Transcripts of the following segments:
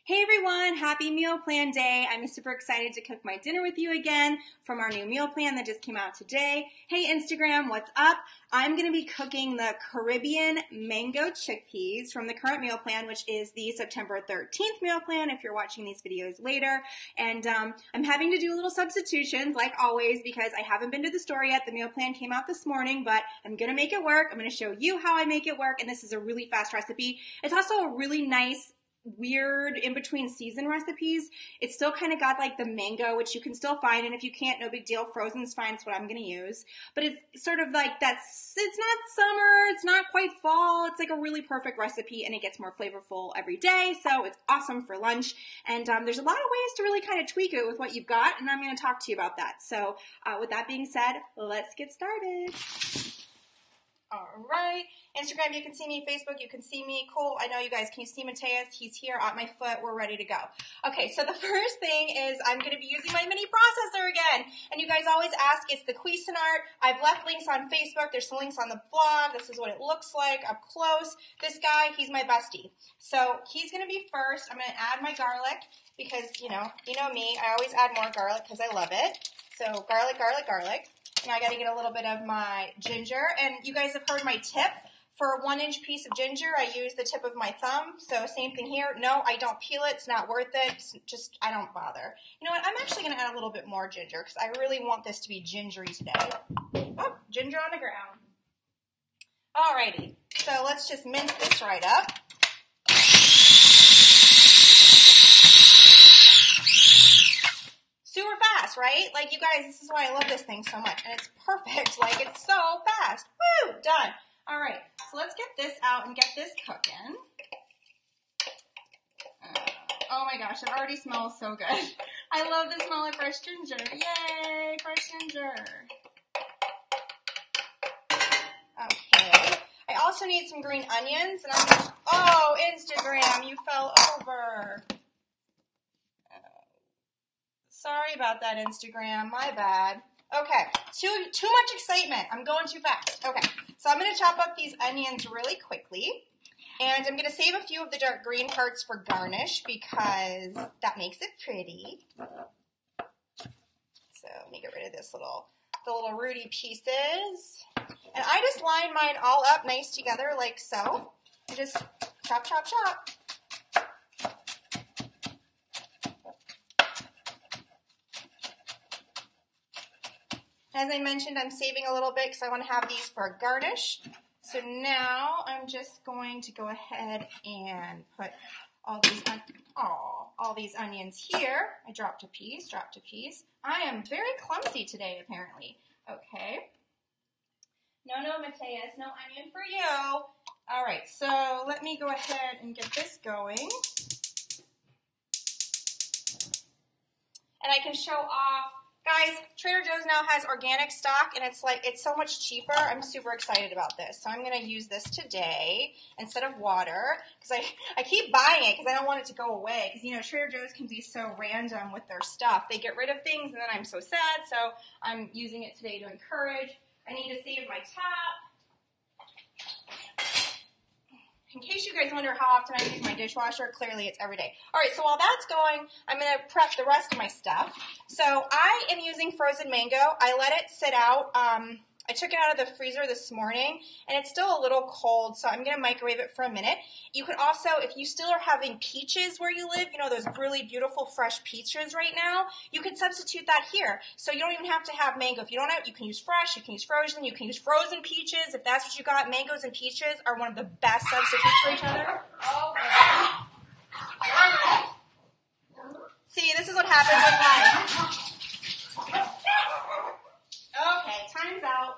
Hey everyone, happy meal plan day. I'm super excited to cook my dinner with you again from our new meal plan that just came out today. Hey Instagram, what's up? I'm going to be cooking the Caribbean mango chickpeas from the current meal plan, which is the September 13th meal plan if you're watching these videos later. And I'm having to do little substitutions like always because I haven't been to the store yet. The meal plan came out this morning, but I'm going to make it work. I'm going to show you how I make it work, and this is a really fast recipe. It's also a really nice weird in-between season recipes. It's still kind of got like the mango, which you can still find, and if you can't, no big deal. Frozen's fine. It's what I'm going to use. But it's sort of like it's not summer, it's not quite fall. It's like a really perfect recipe, and it gets more flavorful every day, so it's awesome for lunch. And there's a lot of ways to really kind of tweak it with what you've got, and I'm going to talk to you about that. So with that being said, let's get started. All right. Instagram, you can see me. Facebook, you can see me. Cool. I know you guys. Can you see Mateus? He's here at my foot. We're ready to go. Okay, so the first thing is I'm going to be using my mini processor again. And you guys always ask, it's the Cuisinart. I've left links on Facebook. There's some links on the blog. This is what it looks like up close. This guy, he's my bestie. So he's going to be first. I'm going to add my garlic because, you know me. I always add more garlic because I love it. So garlic, garlic, garlic. And I got to get a little bit of my ginger. And you guys have heard my tip. For a 1-inch piece of ginger, I use the tip of my thumb. So same thing here. No, I don't peel it. It's not worth it. It's just, I don't bother. You know what? I'm actually going to add a little bit more ginger because I really want this to be gingery today. Oh, ginger on the ground. Alrighty. So let's just mince this right up. Super fast, right? Like, you guys, this is why I love this thing so much. And it's perfect. Like, it's so fast. Woo! Done. All right. So let's get this out and get this cooking. Oh my gosh, it already smells so good. I love the smell of fresh ginger. Yay, fresh ginger. Okay. I also need some green onions. And I'm gonna, oh, Instagram, you fell over. Sorry about that, Instagram. My bad. Okay, too much excitement. I'm going too fast. Okay, so I'm going to chop up these onions really quickly. And I'm going to save a few of the dark green parts for garnish because that makes it pretty. So let me get rid of the little rooty pieces. And I just line mine all up nice together like so. And just chop, chop, chop. As I mentioned, I'm saving a little bit because I want to have these for a garnish. So now I'm just going to go ahead and put all these onions here. I dropped a piece. I am very clumsy today, apparently. Okay. No, Mateus, no onion for you. All right, so let me go ahead and get this going. And I can show off. Guys, Trader Joe's now has organic stock, and it's so much cheaper. I'm super excited about this. So I'm going to use this today instead of water because I keep buying it because I don't want it to go away because, you know, Trader Joe's can be so random with their stuff. They get rid of things, and then I'm so sad. So I'm using it today to encourage. I need to save my top. In case you guys wonder how often I use my dishwasher, clearly it's every day. All right, so while that's going, I'm going to prep the rest of my stuff. So I am using frozen mango. I let it sit out. I took it out of the freezer this morning, and it's still a little cold, so I'm going to microwave it for a minute. You can also, if you still are having peaches where you live, you know, those really beautiful fresh peaches right now, you can substitute that here. So you don't even have to have mango. If you don't have, you can use fresh, you can use frozen, you can use frozen peaches. If that's what you got, mangoes and peaches are one of the best substitutes for each other. See, this is what happens with life. Okay, time's out.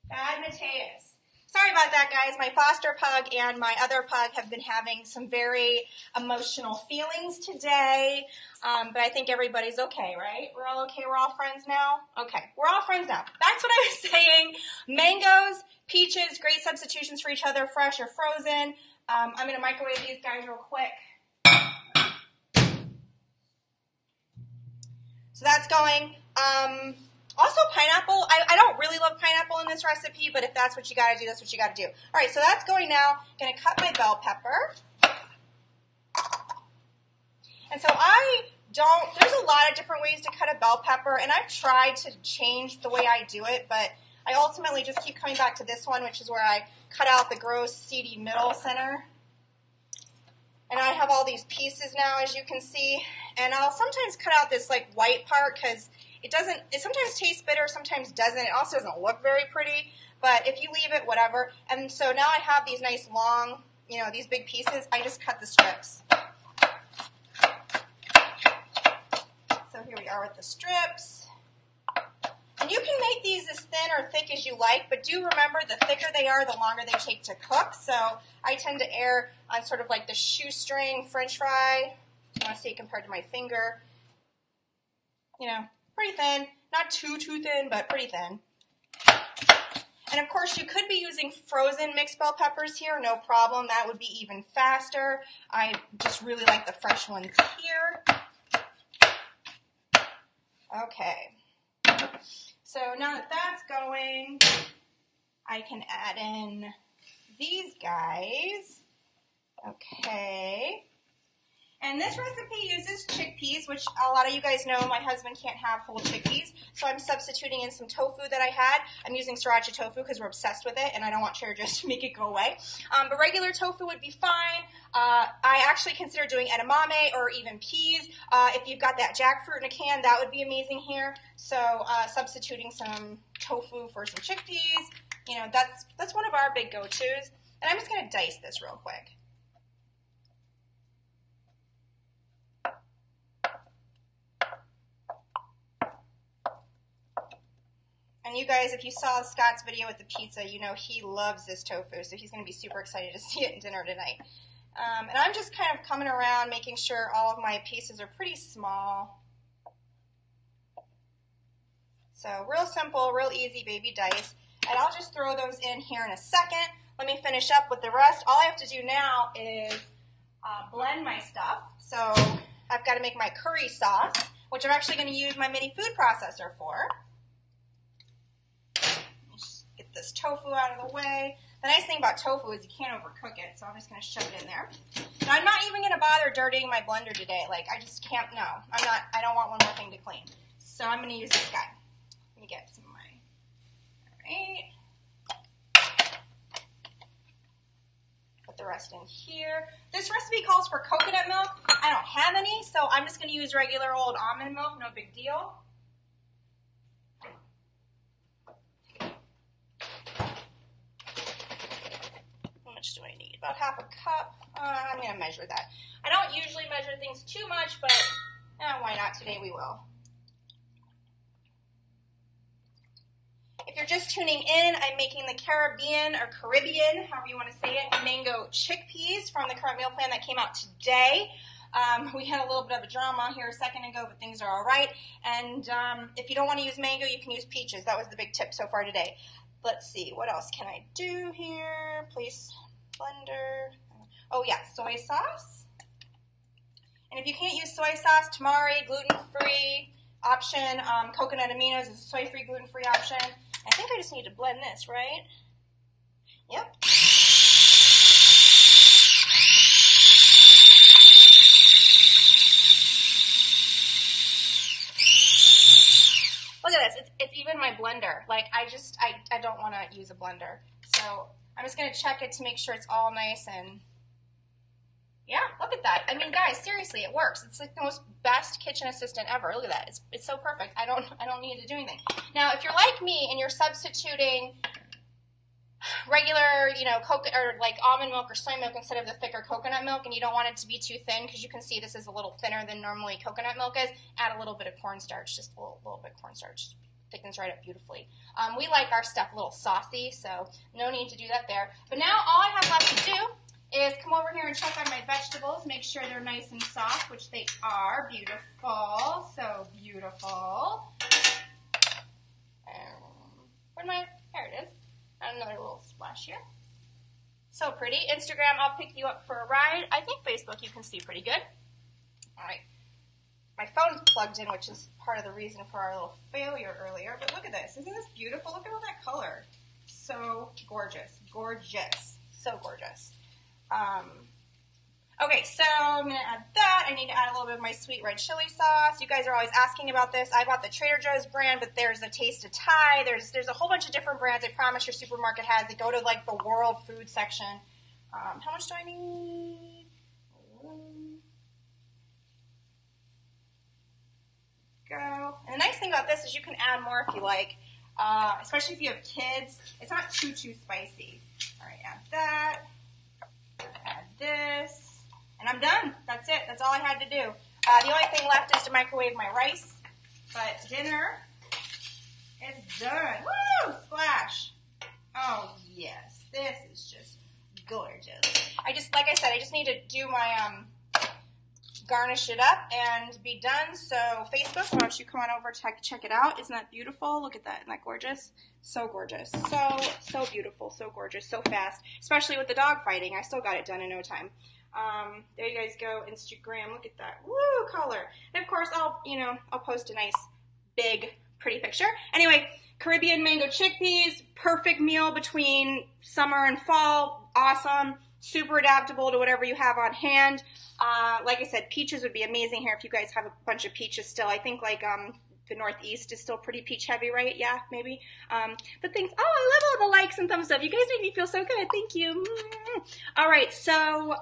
Bad Mateus. Sorry about that, guys. My foster pug and my other pug have been having some very emotional feelings today, but I think everybody's okay, right? We're all okay? We're all friends now? Okay, we're all friends now. That's what I was saying. Mangoes, peaches, great substitutions for each other, fresh or frozen. I'm going to microwave these guys real quick. So that's going. Also pineapple. I don't really love pineapple in this recipe, but if that's what you got to do, that's what you got to do. All right, so that's going now. I'm going to cut my bell pepper. And so there's a lot of different ways to cut a bell pepper, and I've tried to change the way I do it, but I ultimately just keep coming back to this one, which is where I cut out the gross, seedy middle center. And I have all these pieces now, as you can see. And I'll sometimes cut out this like white part because it sometimes tastes bitter, sometimes doesn't. It also doesn't look very pretty, but if you leave it, whatever. And so now I have these nice long, these big pieces. I just cut the strips. So here we are with the strips. And you can make these as thin or thick as you like, but do remember the thicker they are, the longer they take to cook. So I tend to err on sort of like the shoestring French fry. I want to say compared to my finger. Pretty thin. Not too thin, but pretty thin. And of course, you could be using frozen mixed bell peppers here, no problem. That would be even faster. I just really like the fresh ones here. Okay. So now that that's going, I can add in these guys. Okay. And this recipe uses chickpeas, which a lot of you guys know my husband can't have whole chickpeas. So I'm substituting in some tofu that I had. I'm using sriracha tofu because we're obsessed with it, and I don't want Cheddar to make it go away. But regular tofu would be fine. I actually consider doing edamame or even peas. If you've got that jackfruit in a can, that would be amazing here. So substituting some tofu for some chickpeas, that's one of our big go-tos. And I'm just going to dice this real quick. And you guys, if you saw Scott's video with the pizza, he loves this tofu, so he's going to be super excited to see it in dinner tonight. And I'm just kind of coming around, making sure all of my pieces are pretty small. So real simple, real easy baby dice. And I'll just throw those in here in a second. Let me finish up with the rest. All I have to do now is blend my stuff. So I've got to make my curry sauce, which I'm actually going to use my mini food processor for. Get this tofu out of the way. The nice thing about tofu is you can't overcook it, so I'm just going to shove it in there. Now, I'm not even going to bother dirtying my blender today. I just can't, no. I don't want one more thing to clean. So I'm going to use this guy. Let me get some of my, all right. Put the rest in here. This recipe calls for coconut milk. I don't have any, so I'm just going to use regular old almond milk, no big deal. Do I need? About half a cup. I'm going to measure that. I don't usually measure things too much, but why not? Today we will. If you're just tuning in, I'm making the Caribbean, however you want to say it, mango chickpeas from the current meal plan that came out today. We had a little bit of a drama here a second ago, but things are all right. And if you don't want to use mango, you can use peaches. That was the big tip so far today. Let's see. What else can I do here? Please. Blender. Oh yeah, soy sauce. And if you can't use soy sauce, tamari, gluten-free option. Coconut aminos is a soy-free, gluten-free option. I think I just need to blend this, right? Yep. Look at this. It's even my blender. I don't want to use a blender. So I'm just going to check it to make sure it's all nice and, yeah, look at that. I mean, guys, seriously, it works. It's like the most best kitchen assistant ever. Look at that. It's so perfect. I don't need to do anything. Now, if you're like me and you're substituting regular, or like almond milk or soy milk instead of the thicker coconut milk, and you don't want it to be too thin, because you can see this is a little thinner than normally coconut milk is, add a little bit of cornstarch, just a little bit of cornstarch. Thickens right up beautifully. We like our stuff a little saucy, so no need to do that there. But now all I have left to do is come over here and check on my vegetables, make sure they're nice and soft, which they are. Beautiful. So beautiful. There it is. Another little splash here. So pretty. Instagram, I'll pick you up for a ride. I think Facebook you can see pretty good. All right. my phone's plugged in, which is part of the reason for our little failure earlier. But look at this. Isn't this beautiful? Look at all that color. So gorgeous. Gorgeous. So gorgeous. Okay, so I'm going to add that. I need to add a little bit of my sweet red chili sauce. You guys are always asking about this. I bought the Trader Joe's brand, but there's a Taste of Thai. There's a whole bunch of different brands. I promise your supermarket has. They go to like the world food section. How much do I need? Go. And the nice thing about this is you can add more if you like, especially if you have kids. It's not too spicy. All right, add that. Add this. And I'm done. That's it. That's all I had to do. The only thing left is to microwave my rice. But dinner is done. Woo! Splash. Oh, yes. This is just gorgeous. Like I said, I just need to do my, garnish it up and be done. So Facebook, why don't you come on over, check it out. Isn't that beautiful? Look at that. Isn't that gorgeous? So gorgeous. So beautiful. So gorgeous. So fast. Especially with the dog fighting. I still got it done in no time. There you guys go. Instagram. Look at that. Woo, color. And of course, I'll post a nice, big, pretty picture. Anyway, Caribbean mango chickpeas. Perfect meal between summer and fall. Awesome. Super adaptable to whatever you have on hand. Like I said, peaches would be amazing here if you guys have a bunch of peaches still. I think like the Northeast is still pretty peach heavy, right? Yeah, maybe. But thanks. Oh, I love all the likes and thumbs up. You guys make me feel so good. Thank you. All right, so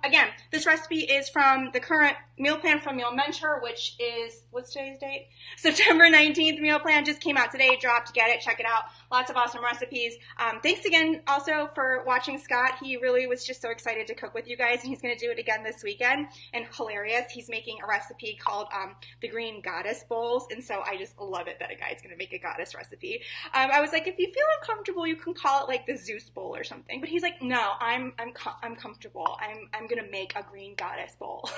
again, this recipe is from the current meal plan from Meal Mentor, which is, what's today's date? September 19th meal plan just came out today. Dropped. Get it. Check it out. Lots of awesome recipes. Thanks again also for watching Scott. He really was just so excited to cook with you guys, and he's going to do it again this weekend. And hilarious, he's making a recipe called the Green Goddess Bowls, and so I just love it that a guy's going to make a goddess recipe. I was like, if you feel uncomfortable, you can call it like the Zeus Bowl or something. But he's like, no, I'm comfortable. I'm going to make a Green Goddess Bowl.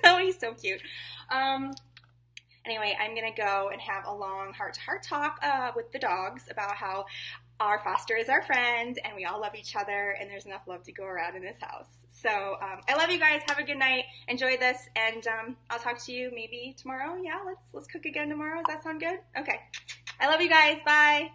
So he's so cute. Anyway, I'm going to go and have a long heart-to-heart talk with the dogs about how our foster is our friend and we all love each other and there's enough love to go around in this house. So I love you guys. Have a good night. Enjoy this, and I'll talk to you maybe tomorrow. Yeah, let's cook again tomorrow. Does that sound good? Okay. I love you guys. Bye.